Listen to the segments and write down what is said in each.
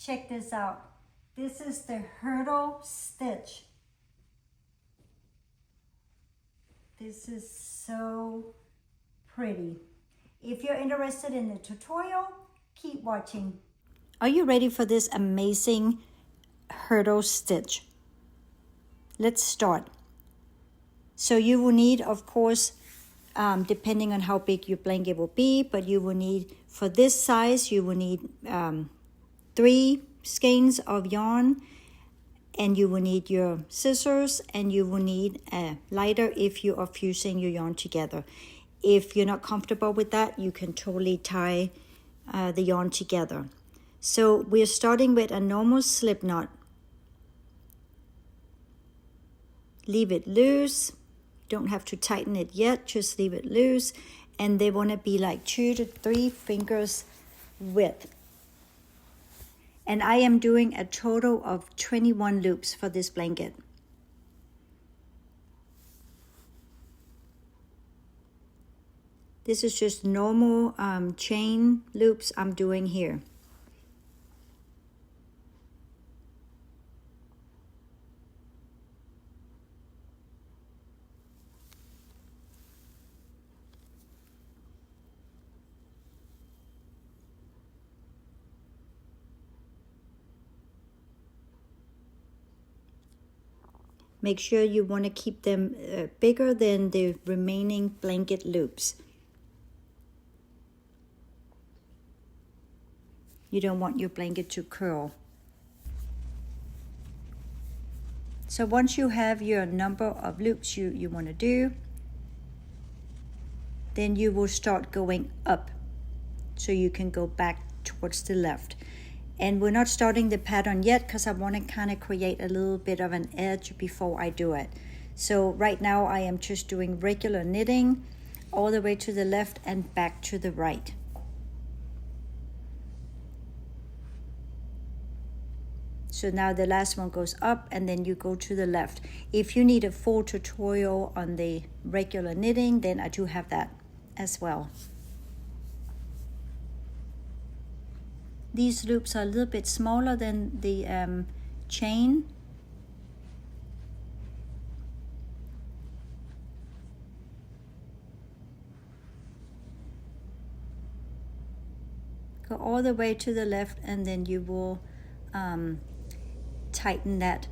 Check this out. This is the hurdle stitch. This is so pretty. If you're interested in the tutorial, keep watching. Are you ready for this amazing hurdle stitch? Let's start. So you will need, of course, depending on how big your blanket will be, but you will need, for this size, you will need 3 skeins of yarn, and you will need your scissors, and you will need a lighter if you are fusing your yarn together. If you're not comfortable with that, you can totally tie the yarn together. So we're starting with a normal slip knot. Leave it loose. Don't have to tighten it yet, just leave it loose. And they want to be like 2 to 3 fingers width. And I am doing a total of 21 loops for this blanket. This is just normal chain loops I'm doing here. Make sure you want to keep them bigger than the remaining blanket loops. You don't want your blanket to curl. So once you have your number of loops you want to do, then you will start going up. So you can go back towards the left. And we're not starting the pattern yet because I want to kind of create a little bit of an edge before I do it. So right now I am just doing regular knitting all the way to the left and back to the right. So now the last one goes up and then you go to the left. If you need a full tutorial on the regular knitting, then I do have that as well. These loops are a little bit smaller than the chain. Go all the way to the left and then you will tighten that.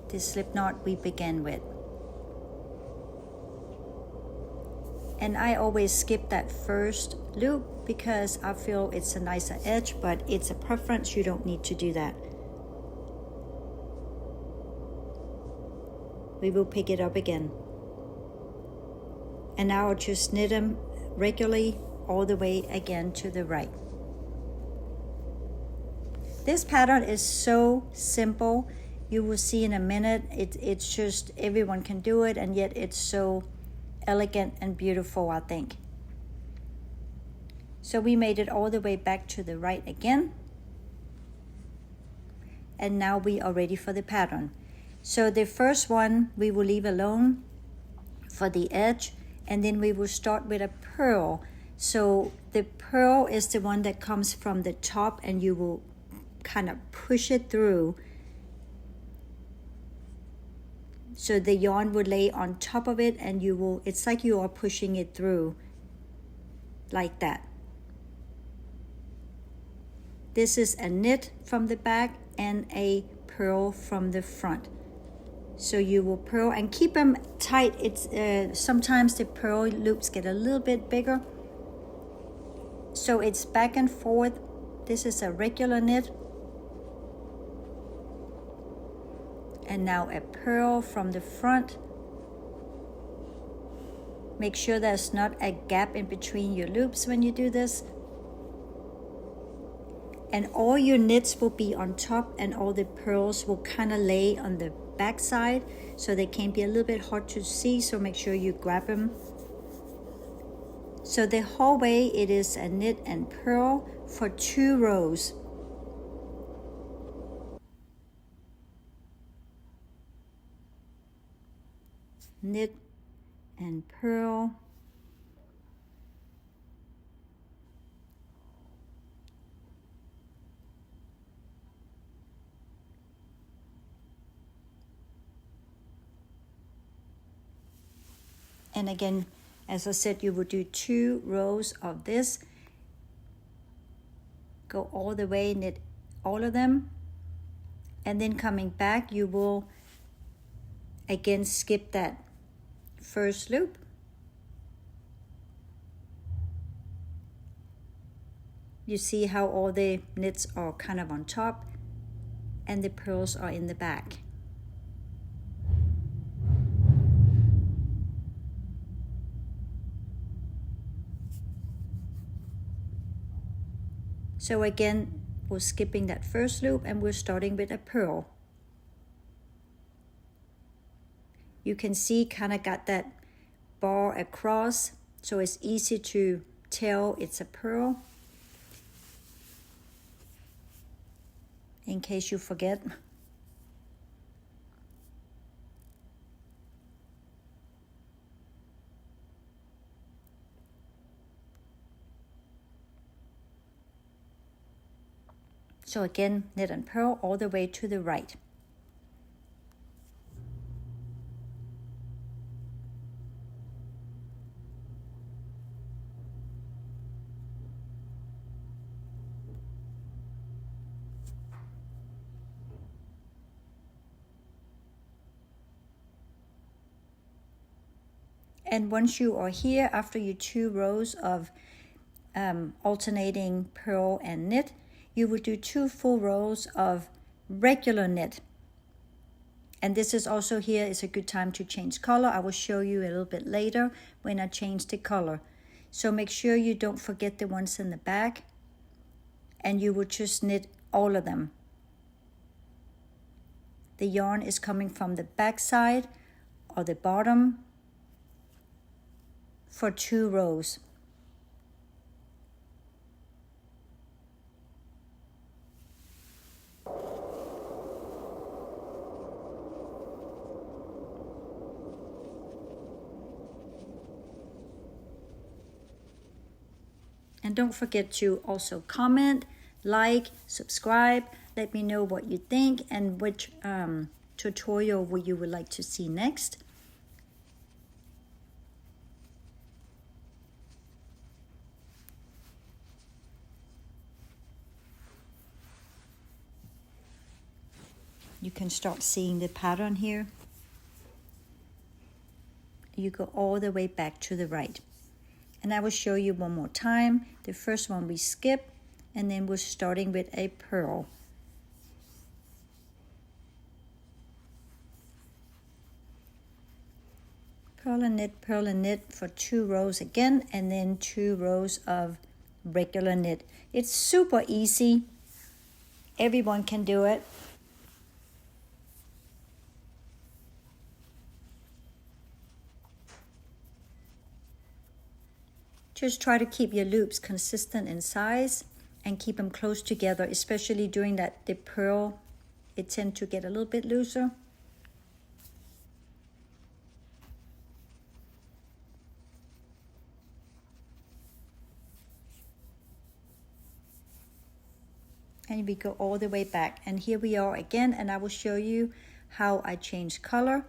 The slip knot we began with. And I always skip that first loop because I feel it's a nicer edge, but it's a preference, you don't need to do that. We will pick it up again. And now I'll just knit them regularly all the way again to the right. This pattern is so simple. You will see in a minute. It's just everyone can do it, and yet it's so elegant and beautiful, I think. So we made it all the way back to the right again. And now we are ready for the pattern. So the first one we will leave alone for the edge, and then we will start with a purl. So the purl is the one that comes from the top, and you will kind of push it through. So the yarn would lay on top of it, and you will, it's like you are pushing it through like that. This is a knit from the back and a purl from the front. So you will purl and keep them tight. It's sometimes the purl loops get a little bit bigger. So it's back and forth. This is a regular knit. And now a purl from the front. Make sure there's not a gap in between your loops when you do this. And all your knits will be on top, and all the purls will kind of lay on the back side, so they can be a little bit hard to see, so make sure you grab them. So the whole way it is a knit and purl for 2 rows. Knit and purl And again, as I said, you will do 2 rows of this. Go all the way, knit all of them. And then coming back, you will again skip that first loop. You see how all the knits are kind of on top and the pearls are in the back. So again, we're skipping that first loop and we're starting with a pearl. You can see kind of got that bar across, so it's easy to tell it's a pearl in case you forget. So again, knit and purl all the way to the right. And once you are here, after your 2 rows of alternating purl and knit, you will do 2 full rows of regular knit. And this is also here is a good time to change color. I will show you a little bit later when I change the color. So make sure you don't forget the ones in the back, and you will just knit all of them. The yarn is coming from the back side or the bottom for 2 rows. And don't forget to also comment, like, subscribe, let me know what you think and which tutorial you would like to see next. You can start seeing the pattern here. You go all the way back to the right. And I will show you one more time. The first one we skip, and then we're starting with a purl. Purl and knit for 2 rows again, and then 2 rows of regular knit. It's super easy. Everyone can do it. Just try to keep your loops consistent in size and keep them close together, especially during the purl. It tends to get a little bit looser. And we go all the way back. And here we are again, and I will show you how I change color.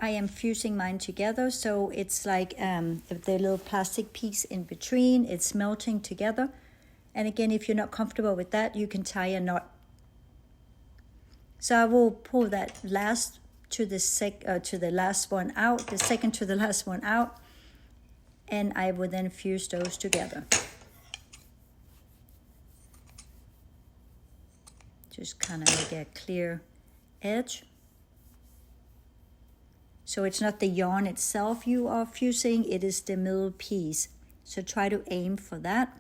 I am fusing mine together, so it's like the little plastic piece in between, it's melting together. And again, if you're not comfortable with that, you can tie a knot. So I will pull that last to the last one out, the second to the last one out, and I will then fuse those together. Just kind of make a clear edge. So it's not the yarn itself you are fusing, it is the middle piece. So try to aim for that.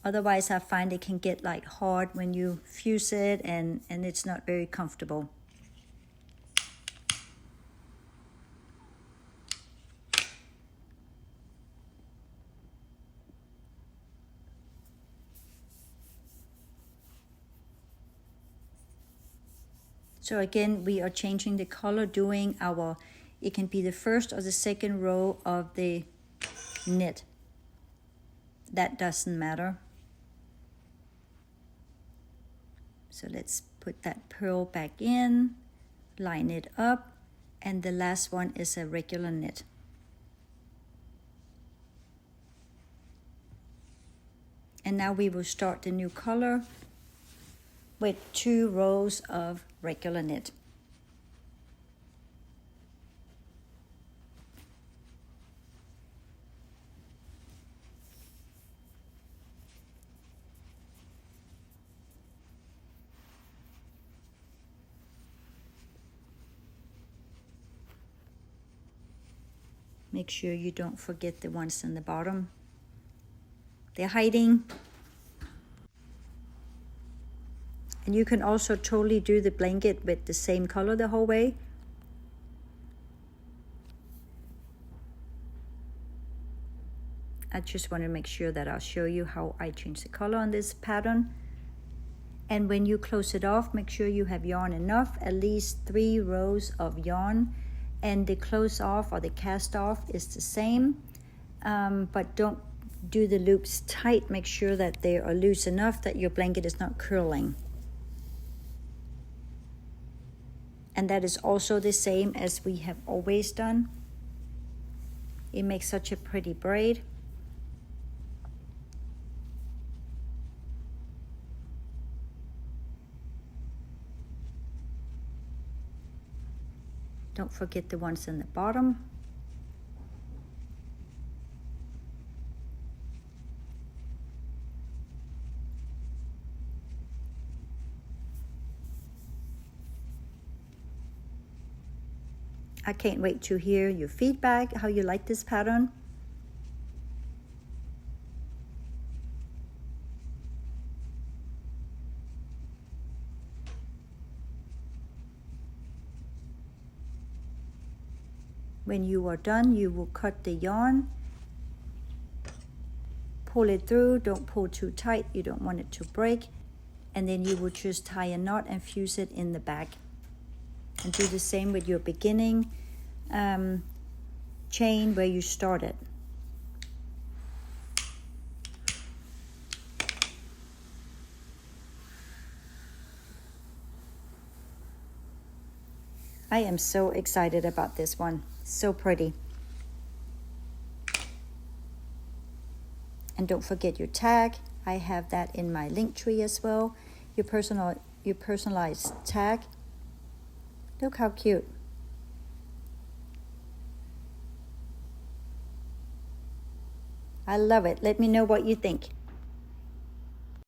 Otherwise, I find it can get like hard when you fuse it and it's not very comfortable. So again, we are changing the color, doing our, it can be the first or the second row of the knit. That doesn't matter. So let's put that pearl back in, line it up, and the last one is a regular knit. And now we will start the new color with 2 rows of regular knit. Make sure you don't forget the ones in the bottom. They're hiding. And you can also totally do the blanket with the same color the whole way. I just want to make sure that I'll show you how I change the color on this pattern. And when you close it off, make sure you have yarn enough, at least 3 rows of yarn. And the close off or the cast off is the same, but don't do the loops tight. Make sure that they are loose enough that your blanket is not curling. And that is also the same as we have always done. It makes such a pretty braid. Don't forget the ones in the bottom. I can't wait to hear your feedback, how you like this pattern. When you are done, you will cut the yarn, pull it through, don't pull too tight, you don't want it to break, and then you will just tie a knot and fuse it in the back. And do the same with your beginning chain where you started. I am so excited about this one. So pretty. And don't forget your tag. I have that in my link tree as well. Your personalized tag. Look how cute. I love it. Let me know what you think.